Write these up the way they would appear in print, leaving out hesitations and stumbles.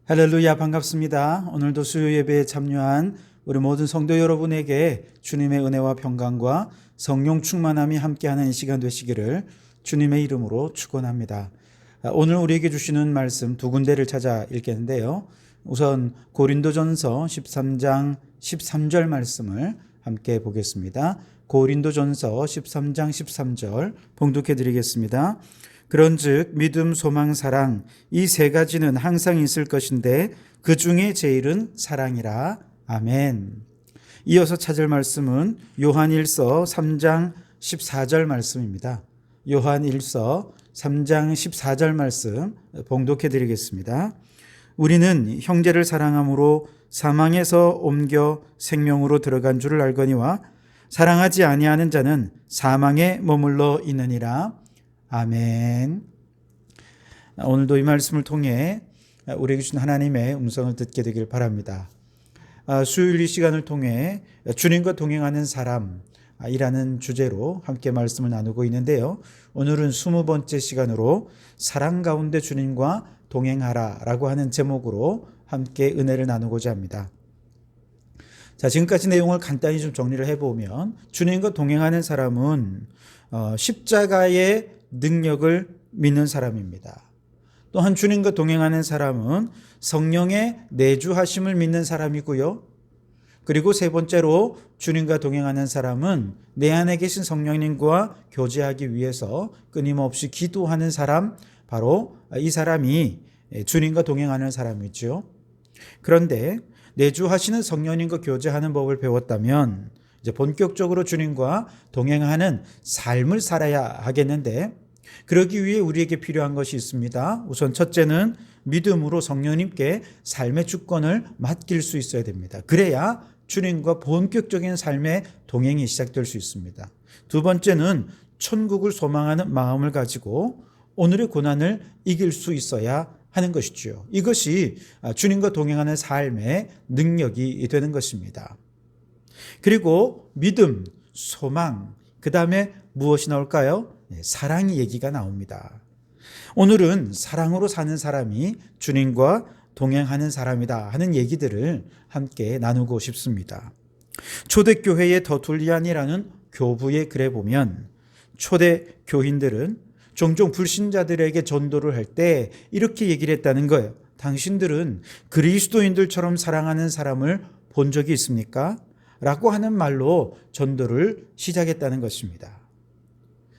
할렐루야, 반갑습니다. 오늘도 수요 예배에 참여한 우리 모든 성도 여러분에게 주님의 은혜와 평강과 성령 충만함이 함께하는 이 시간 되시기를 주님의 이름으로 축원합니다. 오늘 우리에게 주시는 말씀 두 군데를 찾아 읽겠는데요. 우선 고린도전서 13장 13절 말씀을 함께 보겠습니다. 고린도전서 13장 13절 봉독해 드리겠습니다. 그런즉 믿음, 소망, 사랑 이 세 가지는 항상 있을 것인데 그 중에 제일은 사랑이라. 아멘. 이어서 찾을 말씀은 요한일서 3장 14절 말씀입니다. 요한일서 3장 14절 말씀 봉독해 드리겠습니다. 우리는 형제를 사랑함으로 사망에서 옮겨 생명으로 들어간 줄을 알거니와 사랑하지 아니하는 자는 사망에 머물러 있느니라. 아멘. 오늘도 이 말씀을 통해 우리에게 주신 하나님의 음성을 듣게 되길 바랍니다. 수요일 이 시간을 통해 주님과 동행하는 사람이라는 주제로 함께 말씀을 나누고 있는데요. 오늘은 20번째 시간으로 사랑 가운데 주님과 동행하라라고 하는 제목으로 함께 은혜를 나누고자 합니다. 자, 지금까지 내용을 간단히 좀 정리를 해보면 주님과 동행하는 사람은 십자가의 능력을 믿는 사람입니다. 또한 주님과 동행하는 사람은 성령의 내주하심을 믿는 사람이고요. 그리고 세 번째로 주님과 동행하는 사람은 내 안에 계신 성령님과 교제하기 위해서 끊임없이 기도하는 사람, 바로 이 사람이 주님과 동행하는 사람이죠. 그런데 내주하시는 성령님과 교제하는 법을 배웠다면 이제 본격적으로 주님과 동행하는 삶을 살아야 하겠는데, 그러기 위해 우리에게 필요한 것이 있습니다. 우선 첫째는 믿음으로 성령님께 삶의 주권을 맡길 수 있어야 됩니다. 그래야 주님과 본격적인 삶의 동행이 시작될 수 있습니다. 두 번째는 천국을 소망하는 마음을 가지고 오늘의 고난을 이길 수 있어야 하는 것이죠. 이것이 주님과 동행하는 삶의 능력이 되는 것입니다. 그리고 믿음, 소망, 그 다음에 무엇이 나올까요? 사랑이 얘기가 나옵니다. 오늘은 사랑으로 사는 사람이 주님과 동행하는 사람이다 하는 얘기들을 함께 나누고 싶습니다. 초대교회의 더툴리안이라는 교부의 글에 보면 초대 교인들은 종종 불신자들에게 전도를 할 때 이렇게 얘기를 했다는 거예요. 당신들은 그리스도인들처럼 사랑하는 사람을 본 적이 있습니까? 라고 하는 말로 전도를 시작했다는 것입니다.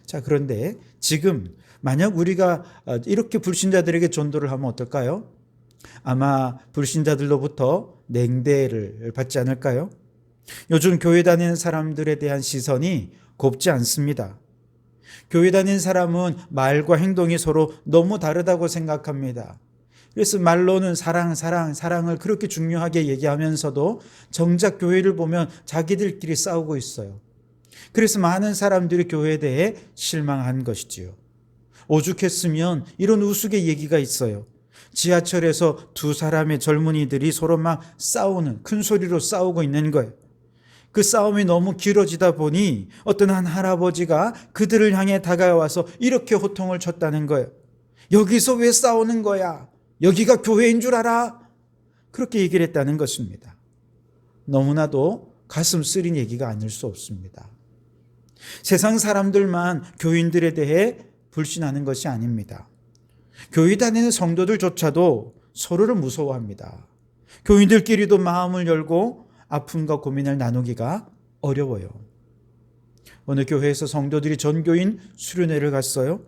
자, 그런데 지금 만약 우리가 이렇게 불신자들에게 전도를 하면 어떨까요? 아마 불신자들로부터 냉대를 받지 않을까요? 요즘 교회 다니는 사람들에 대한 시선이 곱지 않습니다. 교회 다니는 사람은 말과 행동이 서로 너무 다르다고 생각합니다. 그래서 말로는 사랑을 그렇게 중요하게 얘기하면서도 정작 교회를 보면 자기들끼리 싸우고 있어요. 그래서 많은 사람들이 교회에 대해 실망한 것이지요. 오죽했으면 이런 우스개 얘기가 있어요. 지하철에서 두 사람의 젊은이들이 서로 막 싸우는, 큰 소리로 싸우고 있는 거예요. 그 싸움이 너무 길어지다 보니 어떤 한 할아버지가 그들을 향해 다가와서 이렇게 호통을 쳤다는 거예요. 여기서 왜 싸우는 거야? 여기가 교회인 줄 알아? 그렇게 얘기를 했다는 것입니다. 너무나도 가슴 쓰린 얘기가 아닐 수 없습니다. 세상 사람들만 교인들에 대해 불신하는 것이 아닙니다. 교회 다니는 성도들조차도 서로를 무서워합니다. 교인들끼리도 마음을 열고 아픔과 고민을 나누기가 어려워요. 어느 교회에서 성도들이 전교인 수련회를 갔어요.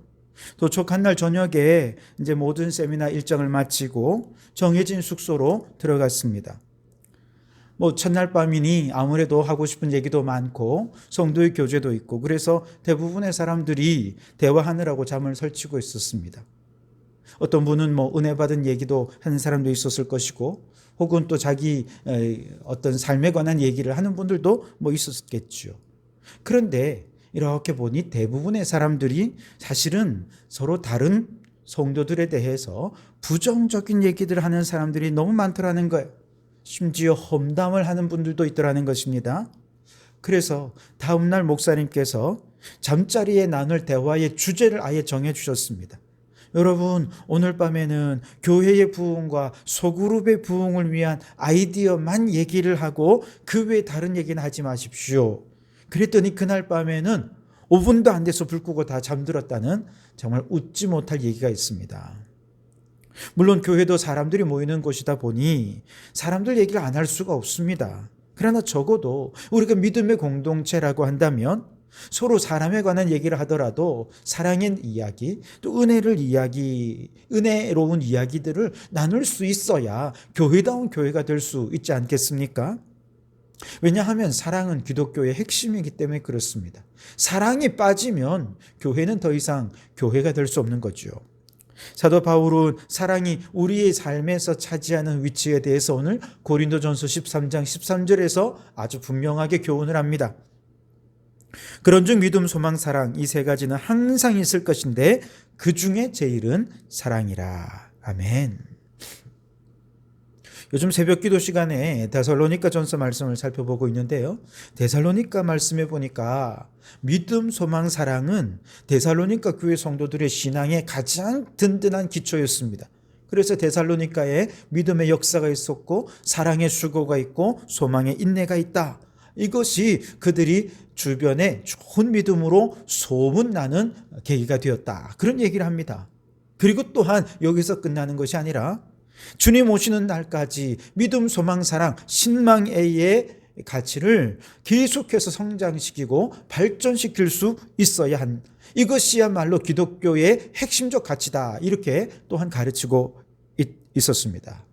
도착한 날 저녁에 이제 모든 세미나 일정을 마치고 정해진 숙소로 들어갔습니다. 첫날 밤이니 아무래도 하고 싶은 얘기도 많고 성도의 교제도 있고, 그래서 대부분의 사람들이 대화하느라고 잠을 설치고 있었습니다. 어떤 분은 은혜 받은 얘기도 하는 사람도 있었을 것이고, 혹은 또 자기 어떤 삶에 관한 얘기를 하는 분들도 있었겠죠. 그런데 이렇게 보니 대부분의 사람들이 사실은 서로 다른 성도들에 대해서 부정적인 얘기들을 하는 사람들이 너무 많더라는 거예요. 심지어 험담을 하는 분들도 있더라는 것입니다. 그래서 다음날 목사님께서 잠자리에 나눌 대화의 주제를 아예 정해 주셨습니다. 여러분, 오늘 밤에는 교회의 부흥과 소그룹의 부흥을 위한 아이디어만 얘기를 하고 그 외에 다른 얘기는 하지 마십시오. 그랬더니 그날 밤에는 5분도 안 돼서 불 끄고 다 잠들었다는 정말 웃지 못할 얘기가 있습니다. 물론 교회도 사람들이 모이는 곳이다 보니 사람들 얘기를 안 할 수가 없습니다. 그러나 적어도 우리가 믿음의 공동체라고 한다면 서로 사람에 관한 얘기를 하더라도 사랑의 이야기, 또 은혜로운 이야기들을 나눌 수 있어야 교회다운 교회가 될 수 있지 않겠습니까? 왜냐하면 사랑은 기독교의 핵심이기 때문에 그렇습니다. 사랑이 빠지면 교회는 더 이상 교회가 될 수 없는 거죠. 사도 바울은 사랑이 우리의 삶에서 차지하는 위치에 대해서 오늘 고린도전서 13장 13절에서 아주 분명하게 교훈을 합니다. 그런즉 믿음, 소망, 사랑 이 세 가지는 항상 있을 것인데 그 중에 제일은 사랑이라. 아멘. 요즘 새벽 기도 시간에 데살로니가 전서 말씀을 살펴보고 있는데요. 데살로니가 말씀해 보니까 믿음, 소망, 사랑은 데살로니가 교회 성도들의 신앙의 가장 든든한 기초였습니다. 그래서 데살로니가에 믿음의 역사가 있었고 사랑의 수고가 있고 소망의 인내가 있다. 이것이 그들이 주변에 좋은 믿음으로 소문나는 계기가 되었다. 그런 얘기를 합니다. 그리고 또한 여기서 끝나는 것이 아니라 주님 오시는 날까지 믿음, 소망, 사랑, 신망의 가치를 계속해서 성장시키고 발전시킬 수 있어야 한, 이것이야말로 기독교의 핵심적 가치다. 이렇게 또한 가르치고 있었습니다.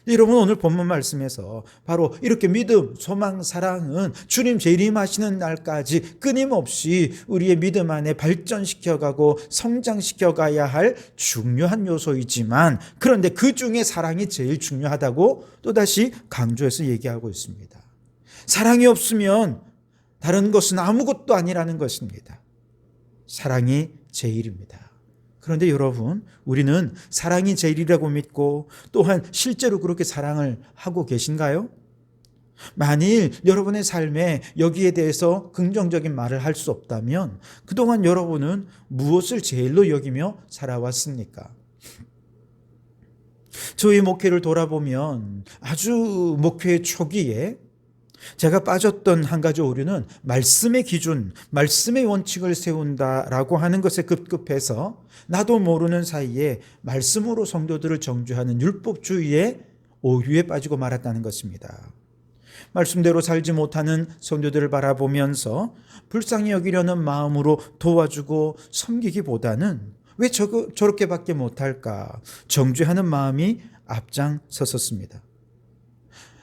여러분, 오늘 본문 말씀에서 바로 이렇게 믿음, 소망, 사랑은 주님 재림하시는 날까지 끊임없이 우리의 믿음 안에 발전시켜가고 성장시켜가야 할 중요한 요소이지만, 그런데 그 중에 사랑이 제일 중요하다고 또다시 강조해서 얘기하고 있습니다. 사랑이 없으면 다른 것은 아무것도 아니라는 것입니다. 사랑이 제일입니다. 그런데 여러분, 우리는 사랑이 제일이라고 믿고 또한 실제로 그렇게 사랑을 하고 계신가요? 만일 여러분의 삶에 여기에 대해서 긍정적인 말을 할 수 없다면 그동안 여러분은 무엇을 제일로 여기며 살아왔습니까? 저희 목회를 돌아보면 아주 목회 초기에 제가 빠졌던 한 가지 오류는 말씀의 기준, 말씀의 원칙을 세운다라고 하는 것에 급급해서 나도 모르는 사이에 말씀으로 성도들을 정죄하는 율법주의의 오류에 빠지고 말았다는 것입니다. 말씀대로 살지 못하는 성도들을 바라보면서 불쌍히 여기려는 마음으로 도와주고 섬기기보다는 왜 저렇게밖에 못할까 정죄하는 마음이 앞장섰었습니다.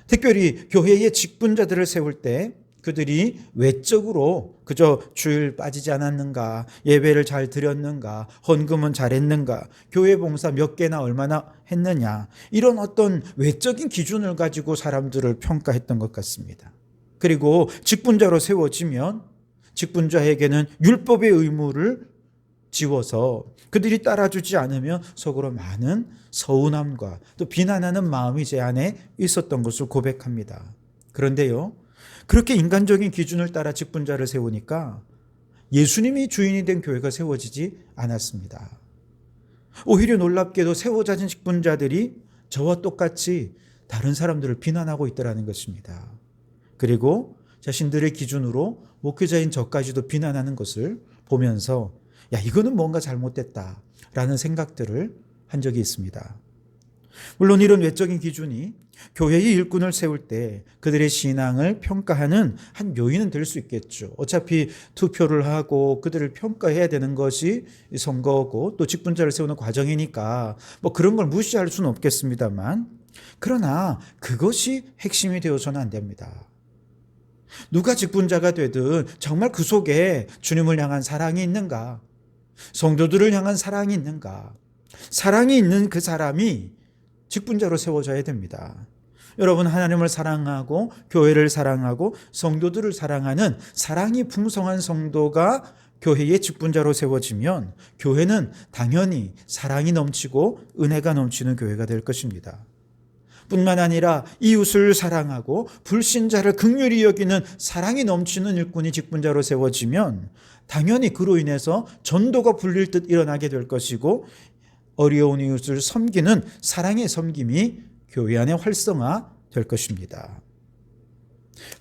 특별히 교회의 직분자들을 세울 때 그들이 외적으로 그저 주일 빠지지 않았는가, 예배를 잘 드렸는가, 헌금은 잘했는가, 교회 봉사 몇 개나 얼마나 했느냐, 이런 어떤 외적인 기준을 가지고 사람들을 평가했던 것 같습니다. 그리고 직분자로 세워지면 직분자에게는 율법의 의무를 지워서 그들이 따라주지 않으면 속으로 많은 서운함과 또 비난하는 마음이 제 안에 있었던 것을 고백합니다. 그런데요, 그렇게 인간적인 기준을 따라 직분자를 세우니까 예수님이 주인이 된 교회가 세워지지 않았습니다. 오히려 놀랍게도 세워진 직분자들이 저와 똑같이 다른 사람들을 비난하고 있더라는 것입니다. 그리고 자신들의 기준으로 목회자인 저까지도 비난하는 것을 보면서 야, 이거는 뭔가 잘못됐다라는 생각들을 한 적이 있습니다. 물론 이런 외적인 기준이 교회의 일꾼을 세울 때 그들의 신앙을 평가하는 한 요인은 될 수 있겠죠. 어차피 투표를 하고 그들을 평가해야 되는 것이 선거고 또 직분자를 세우는 과정이니까 뭐 그런 걸 무시할 수는 없겠습니다만, 그러나 그것이 핵심이 되어서는 안 됩니다. 누가 직분자가 되든 정말 그 속에 주님을 향한 사랑이 있는가, 성도들을 향한 사랑이 있는가, 사랑이 있는 그 사람이 직분자로 세워져야 됩니다. 여러분, 하나님을 사랑하고 교회를 사랑하고 성도들을 사랑하는 사랑이 풍성한 성도가 교회의 직분자로 세워지면 교회는 당연히 사랑이 넘치고 은혜가 넘치는 교회가 될 것입니다. 뿐만 아니라 이웃을 사랑하고 불신자를 긍휼히 여기는 사랑이 넘치는 일꾼이 직분자로 세워지면 당연히 그로 인해서 전도가 불릴 듯 일어나게 될 것이고, 어려운 이웃을 섬기는 사랑의 섬김이 교회 안에 활성화될 것입니다.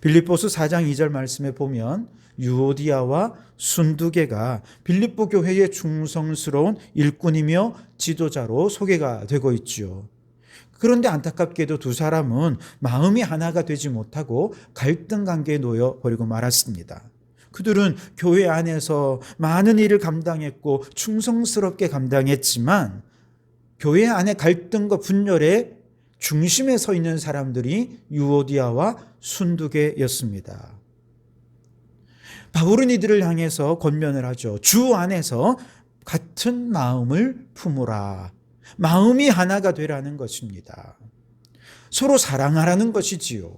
빌립보서 4장 2절 말씀에 보면 유오디아와 순두계가 빌립보 교회의 충성스러운 일꾼이며 지도자로 소개가 되고 있지요. 그런데 안타깝게도 두 사람은 마음이 하나가 되지 못하고 갈등 관계에 놓여 버리고 말았습니다. 그들은 교회 안에서 많은 일을 감당했고 충성스럽게 감당했지만 교회 안의 갈등과 분열의 중심에 서 있는 사람들이 유오디아와 순두계였습니다. 바울은 이들을 향해서 권면을 하죠. 주 안에서 같은 마음을 품으라. 마음이 하나가 되라는 것입니다. 서로 사랑하라는 것이지요.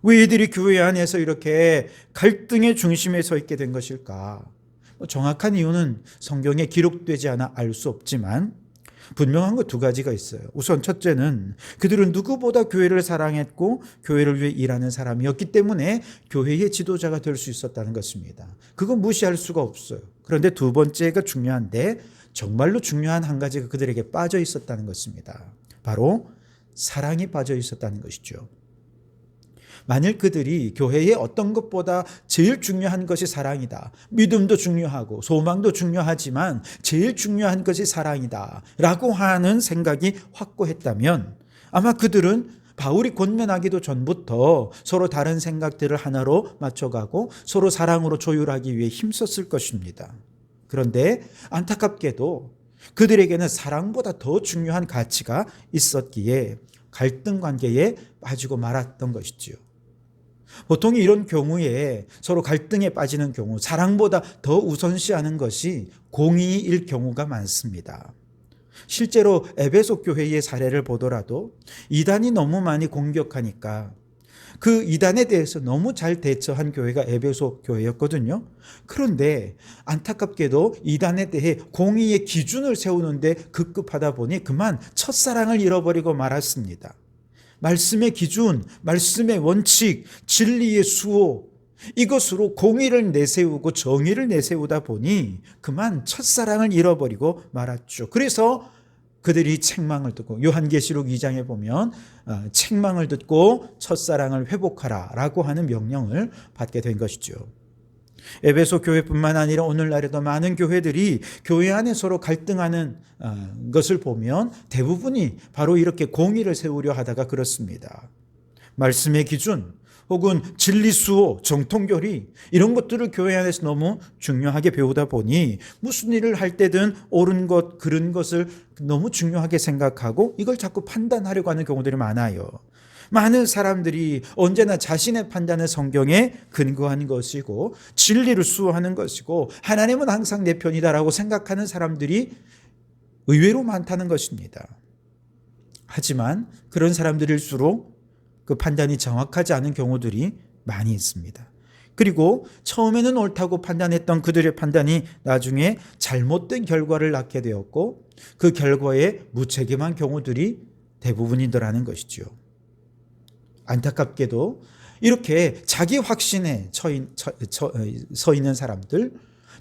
왜 이들이 교회 안에서 이렇게 갈등의 중심에 서 있게 된 것일까? 정확한 이유는 성경에 기록되지 않아 알 수 없지만 분명한 것 두 가지가 있어요. 우선 첫째는 그들은 누구보다 교회를 사랑했고 교회를 위해 일하는 사람이었기 때문에 교회의 지도자가 될 수 있었다는 것입니다. 그건 무시할 수가 없어요. 그런데 두 번째가 중요한데 정말로 중요한 한 가지가 그들에게 빠져 있었다는 것입니다. 바로 사랑이 빠져 있었다는 것이죠. 만일 그들이 교회의 어떤 것보다 제일 중요한 것이 사랑이다. 믿음도 중요하고 소망도 중요하지만 제일 중요한 것이 사랑이다. 라고 하는 생각이 확고했다면 아마 그들은 바울이 권면하기도 전부터 서로 다른 생각들을 하나로 맞춰가고 서로 사랑으로 조율하기 위해 힘썼을 것입니다. 그런데 안타깝게도 그들에게는 사랑보다 더 중요한 가치가 있었기에 갈등 관계에 빠지고 말았던 것이지요. 보통 이런 경우에 서로 갈등에 빠지는 경우 사랑보다 더 우선시하는 것이 공의일 경우가 많습니다. 실제로 에베소 교회의 사례를 보더라도 이단이 너무 많이 공격하니까 그 이단에 대해서 너무 잘 대처한 교회가 에베소 교회였거든요. 그런데 안타깝게도 이단에 대해 공의의 기준을 세우는데 급급하다 보니 그만 첫사랑을 잃어버리고 말았습니다. 말씀의 기준, 말씀의 원칙, 진리의 수호, 이것으로 공의를 내세우고 정의를 내세우다 보니 그만 첫사랑을 잃어버리고 말았죠. 그래서 그들이 책망을 듣고 요한계시록 2장에 보면 책망을 듣고 첫사랑을 회복하라 라고 하는 명령을 받게 된 것이죠. 에베소 교회뿐만 아니라 오늘날에도 많은 교회들이 교회 안에 서로 갈등하는 것을 보면 대부분이 바로 이렇게 공의를 세우려 하다가 그렇습니다. 말씀의 기준 혹은 진리 수호, 정통교리 이런 것들을 교회 안에서 너무 중요하게 배우다 보니 무슨 일을 할 때든 옳은 것, 그른 것을 너무 중요하게 생각하고 이걸 자꾸 판단하려고 하는 경우들이 많아요. 많은 사람들이 언제나 자신의 판단은 성경에 근거한 것이고 진리를 수호하는 것이고 하나님은 항상 내 편이다라고 생각하는 사람들이 의외로 많다는 것입니다. 하지만 그런 사람들일수록 그 판단이 정확하지 않은 경우들이 많이 있습니다. 그리고 처음에는 옳다고 판단했던 그들의 판단이 나중에 잘못된 결과를 낳게 되었고 그 결과에 무책임한 경우들이 대부분이더라는 것이죠. 안타깝게도 이렇게 자기 확신에 서 있는 사람들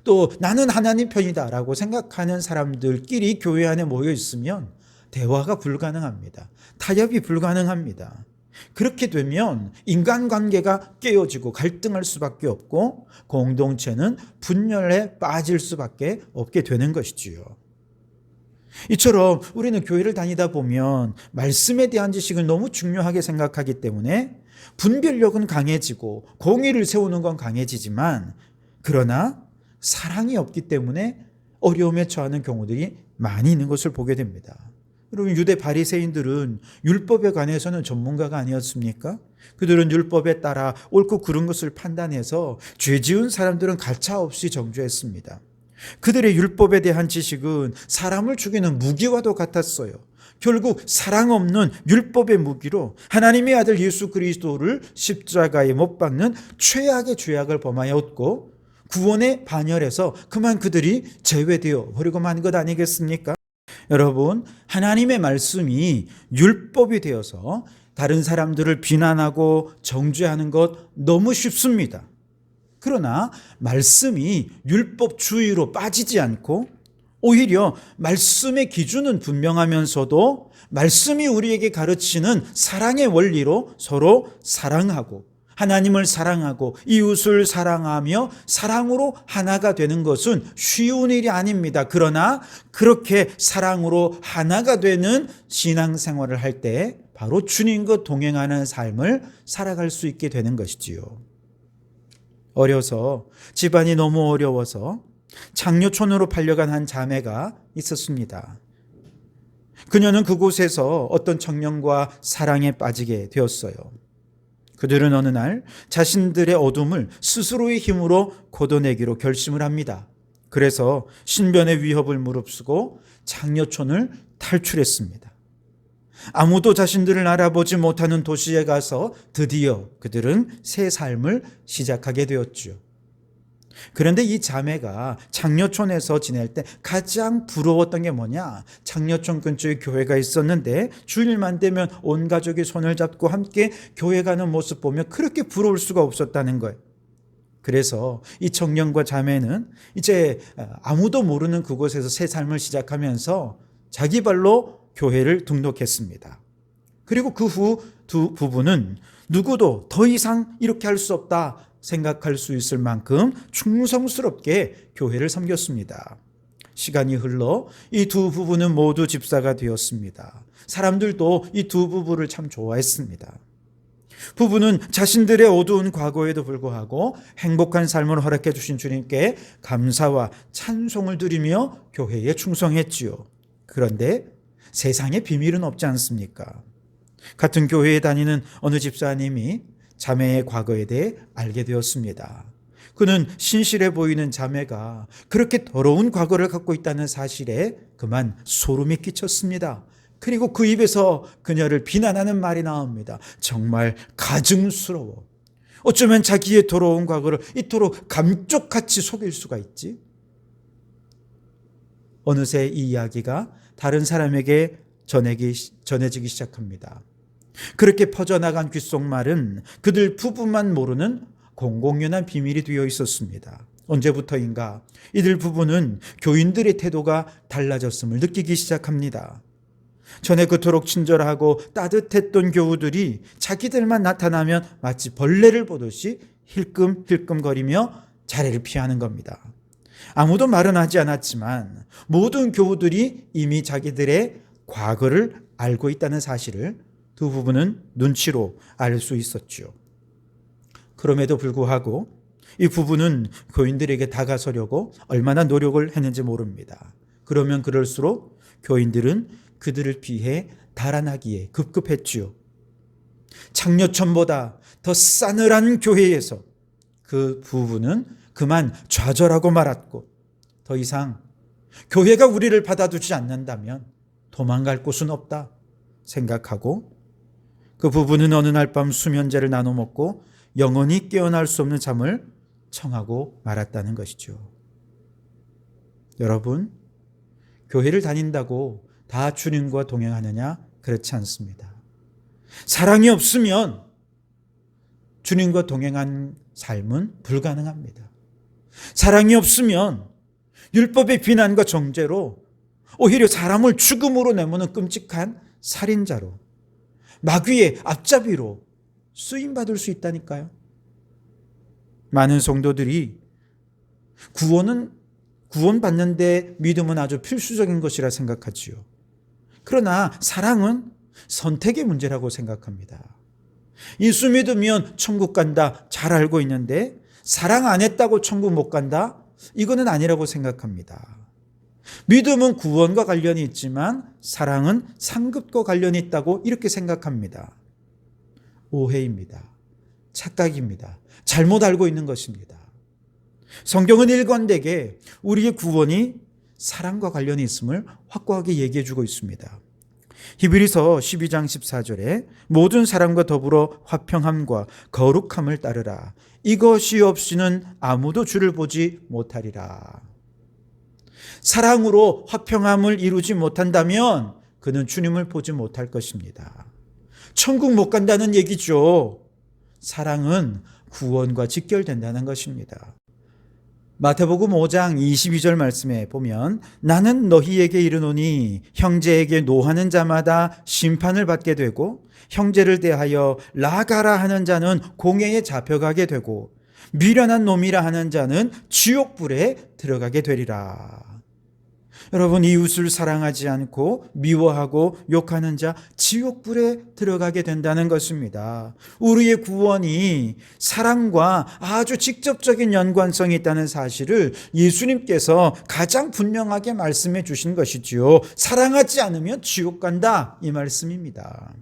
또 나는 하나님 편이다라고 생각하는 사람들끼리 교회 안에 모여 있으면 대화가 불가능합니다. 타협이 불가능합니다. 그렇게 되면 인간관계가 깨어지고 갈등할 수밖에 없고 공동체는 분열에 빠질 수밖에 없게 되는 것이지요. 이처럼 우리는 교회를 다니다 보면 말씀에 대한 지식을 너무 중요하게 생각하기 때문에 분별력은 강해지고 공의를 세우는 건 강해지지만 그러나 사랑이 없기 때문에 어려움에 처하는 경우들이 많이 있는 것을 보게 됩니다. 여러분 유대 바리새인들은 율법에 관해서는 전문가가 아니었습니까? 그들은 율법에 따라 옳고 그른 것을 판단해서 죄 지은 사람들은 가차없이 정죄했습니다. 그들의 율법에 대한 지식은 사람을 죽이는 무기와도 같았어요. 결국 사랑 없는 율법의 무기로 하나님의 아들 예수 그리스도를 십자가에 못 박는 최악의 죄악을 범하였고 구원의 반열에서 그만 그들이 제외되어 버리고 만 것 아니겠습니까? 여러분 하나님의 말씀이 율법이 되어서 다른 사람들을 비난하고 정죄하는 것 너무 쉽습니다. 그러나 말씀이 율법주의로 빠지지 않고 오히려 말씀의 기준은 분명하면서도 말씀이 우리에게 가르치는 사랑의 원리로 서로 사랑하고 하나님을 사랑하고 이웃을 사랑하며 사랑으로 하나가 되는 것은 쉬운 일이 아닙니다. 그러나 그렇게 사랑으로 하나가 되는 신앙생활을 할 때 바로 주님과 동행하는 삶을 살아갈 수 있게 되는 것이지요. 어려서 집안이 너무 어려워서 장려촌으로 팔려간 한 자매가 있었습니다. 그녀는 그곳에서 어떤 청년과 사랑에 빠지게 되었어요. 그들은 어느 날 자신들의 어둠을 스스로의 힘으로 걷어내기로 결심을 합니다. 그래서 신변의 위협을 무릅쓰고 장려촌을 탈출했습니다. 아무도 자신들을 알아보지 못하는 도시에 가서 드디어 그들은 새 삶을 시작하게 되었죠. 그런데 이 자매가 장려촌에서 지낼 때 가장 부러웠던 게 뭐냐? 장려촌 근처에 교회가 있었는데 주일만 되면 온 가족이 손을 잡고 함께 교회 가는 모습 보면 그렇게 부러울 수가 없었다는 거예요. 그래서 이 청년과 자매는 이제 아무도 모르는 그곳에서 새 삶을 시작하면서 자기 발로 교회를 등록했습니다. 그리고 그 후 두 부부는 누구도 더 이상 이렇게 할 수 없다 생각할 수 있을 만큼 충성스럽게 교회를 섬겼습니다. 시간이 흘러 이 두 부부는 모두 집사가 되었습니다. 사람들도 이 두 부부를 참 좋아했습니다. 부부는 자신들의 어두운 과거에도 불구하고 행복한 삶을 허락해 주신 주님께 감사와 찬송을 드리며 교회에 충성했지요. 그런데 세상에 비밀은 없지 않습니까? 같은 교회에 다니는 어느 집사님이 자매의 과거에 대해 알게 되었습니다. 그는 신실해 보이는 자매가 그렇게 더러운 과거를 갖고 있다는 사실에 그만 소름이 끼쳤습니다. 그리고 그 입에서 그녀를 비난하는 말이 나옵니다. 정말 가증스러워. 어쩌면 자기의 더러운 과거를 이토록 감쪽같이 속일 수가 있지? 어느새 이 이야기가 다른 사람에게 전해지기 시작합니다. 그렇게 퍼져나간 귓속말은 그들 부부만 모르는 공공연한 비밀이 되어 있었습니다. 언제부터인가 이들 부부는 교인들의 태도가 달라졌음을 느끼기 시작합니다. 전에 그토록 친절하고 따뜻했던 교우들이 자기들만 나타나면 마치 벌레를 보듯이 힐끔힐끔거리며 자리를 피하는 겁니다. 아무도 말은 하지 않았지만 모든 교우들이 이미 자기들의 과거를 알고 있다는 사실을 두 부부는 눈치로 알 수 있었죠. 그럼에도 불구하고 이 부부는 교인들에게 다가서려고 얼마나 노력을 했는지 모릅니다. 그러면 그럴수록 교인들은 그들을 피해 달아나기에 급급했지요. 장려천보다 더 싸늘한 교회에서 그 부부는 그만 좌절하고 말았고 더 이상 교회가 우리를 받아주지 않는다면 도망갈 곳은 없다 생각하고 그 부부는 어느 날 밤 수면제를 나눠 먹고 영원히 깨어날 수 없는 잠을 청하고 말았다는 것이죠. 여러분, 교회를 다닌다고 다 주님과 동행하느냐? 그렇지 않습니다. 사랑이 없으면 주님과 동행한 삶은 불가능합니다. 사랑이 없으면 율법의 비난과 정죄로 오히려 사람을 죽음으로 내모는 끔찍한 살인자로 마귀의 앞잡이로 쓰임받을 수 있다니까요. 많은 성도들이 구원받는데 믿음은 아주 필수적인 것이라 생각하지요. 그러나 사랑은 선택의 문제라고 생각합니다. 예수 믿으면 천국 간다 잘 알고 있는데 사랑 안 했다고 천국 못 간다? 이거는 아니라고 생각합니다. 믿음은 구원과 관련이 있지만 사랑은 상급과 관련이 있다고 이렇게 생각합니다. 오해입니다. 착각입니다. 잘못 알고 있는 것입니다. 성경은 일관되게 우리의 구원이 사랑과 관련이 있음을 확고하게 얘기해 주고 있습니다. 히브리서 12장 14절에 모든 사람과 더불어 화평함과 거룩함을 따르라. 이것이 없이는 아무도 주를 보지 못하리라. 사랑으로 화평함을 이루지 못한다면 그는 주님을 보지 못할 것입니다. 천국 못 간다는 얘기죠. 사랑은 구원과 직결된다는 것입니다. 마태복음 5장 22절 말씀에 보면 나는 너희에게 이르노니 형제에게 노하는 자마다 심판을 받게 되고 형제를 대하여 나가라 하는 자는 공회에 잡혀가게 되고 미련한 놈이라 하는 자는 지옥불에 들어가게 되리라. 여러분, 이웃을 사랑하지 않고 미워하고 욕하는 자 지옥불에 들어가게 된다는 것입니다. 우리의 구원이 사랑과 아주 직접적인 연관성이 있다는 사실을 예수님께서 가장 분명하게 말씀해 주신 것이지요. 사랑하지 않으면 지옥 간다, 이 말씀입니다.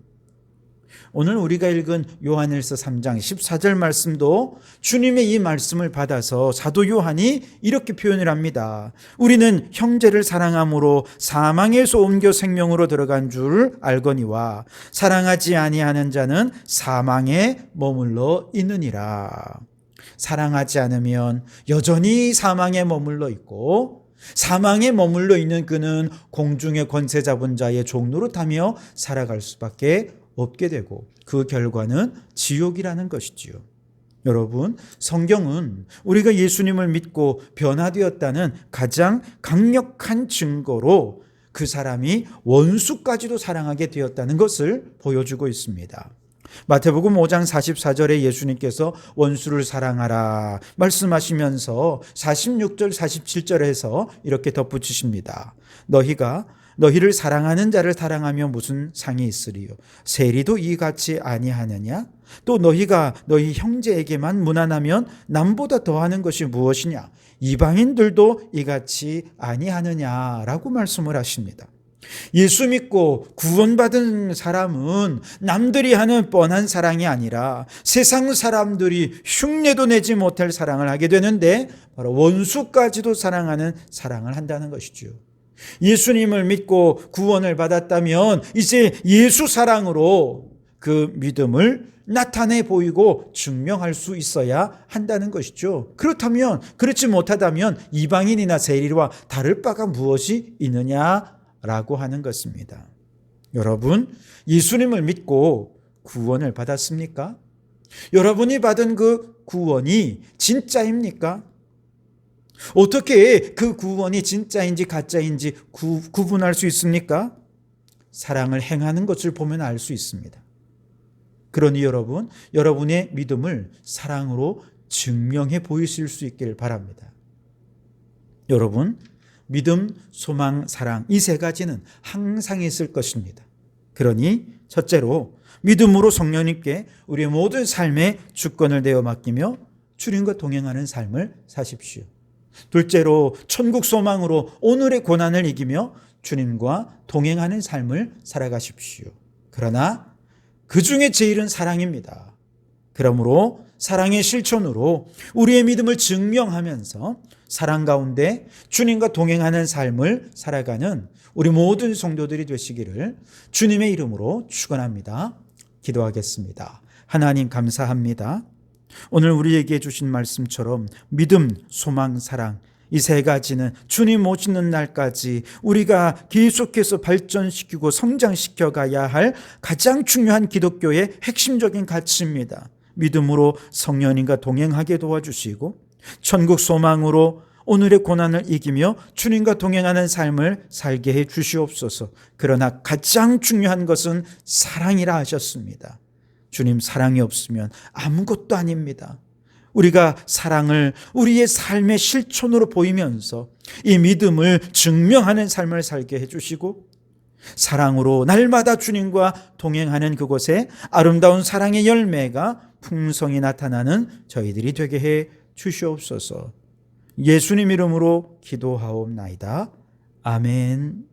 오늘 우리가 읽은 요한일서 3장 14절 말씀도 주님의 이 말씀을 받아서 사도 요한이 이렇게 표현을 합니다. 우리는 형제를 사랑함으로 사망에서 옮겨 생명으로 들어간 줄 알거니와 사랑하지 아니하는 자는 사망에 머물러 있느니라. 사랑하지 않으면 여전히 사망에 머물러 있고 사망에 머물러 있는 그는 공중의 권세 잡은 자의 종노릇하며 살아갈 수밖에 없게 되고 그 결과는 지옥이라는 것이지요. 여러분, 성경은 우리가 예수님을 믿고 변화되었다는 가장 강력한 증거로 그 사람이 원수까지도 사랑하게 되었다는 것을 보여주고 있습니다. 마태복음 5장 44절에 예수님께서 원수를 사랑하라 말씀하시면서 46절 47절에서 이렇게 덧붙이십니다. 너희를 사랑하는 자를 사랑하며 무슨 상이 있으리요? 세리도 이같이 아니하느냐? 또 너희가 너희 형제에게만 무난하면 남보다 더하는 것이 무엇이냐? 이방인들도 이같이 아니하느냐라고 말씀을 하십니다. 예수 믿고 구원받은 사람은 남들이 하는 뻔한 사랑이 아니라 세상 사람들이 흉내도 내지 못할 사랑을 하게 되는데 바로 원수까지도 사랑하는 사랑을 한다는 것이죠. 예수님을 믿고 구원을 받았다면 이제 예수 사랑으로 그 믿음을 나타내 보이고 증명할 수 있어야 한다는 것이죠. 그렇지 못하다면 이방인이나 세리와 다를 바가 무엇이 있느냐라고 하는 것입니다. 여러분, 예수님을 믿고 구원을 받았습니까? 여러분이 받은 그 구원이 진짜입니까? 어떻게 그 구원이 진짜인지 가짜인지 구분할 수 있습니까? 사랑을 행하는 것을 보면 알 수 있습니다. 그러니 여러분의 믿음을 사랑으로 증명해 보이실 수 있길 바랍니다. 여러분, 믿음, 소망, 사랑 이 세 가지는 항상 있을 것입니다. 그러니 첫째로 믿음으로 성령님께 우리의 모든 삶의 주권을 내어 맡기며 주님과 동행하는 삶을 사십시오. 둘째로 천국 소망으로 오늘의 고난을 이기며 주님과 동행하는 삶을 살아가십시오. 그러나 그 중에 제일은 사랑입니다. 그러므로 사랑의 실천으로 우리의 믿음을 증명하면서 사랑 가운데 주님과 동행하는 삶을 살아가는 우리 모든 성도들이 되시기를 주님의 이름으로 축원합니다. 기도하겠습니다. 하나님 감사합니다. 오늘 우리에게 주신 말씀처럼 믿음, 소망, 사랑 이 세 가지는 주님 오시는 날까지 우리가 계속해서 발전시키고 성장시켜 가야 할 가장 중요한 기독교의 핵심적인 가치입니다. 믿음으로 성령님과 동행하게 도와주시고 천국 소망으로 오늘의 고난을 이기며 주님과 동행하는 삶을 살게 해 주시옵소서. 그러나 가장 중요한 것은 사랑이라 하셨습니다. 주님, 사랑이 없으면 아무것도 아닙니다. 우리가 사랑을 우리의 삶의 실천으로 보이면서 이 믿음을 증명하는 삶을 살게 해주시고 사랑으로 날마다 주님과 동행하는 그곳에 아름다운 사랑의 열매가 풍성히 나타나는 저희들이 되게 해 주시옵소서. 예수님 이름으로 기도하옵나이다. 아멘.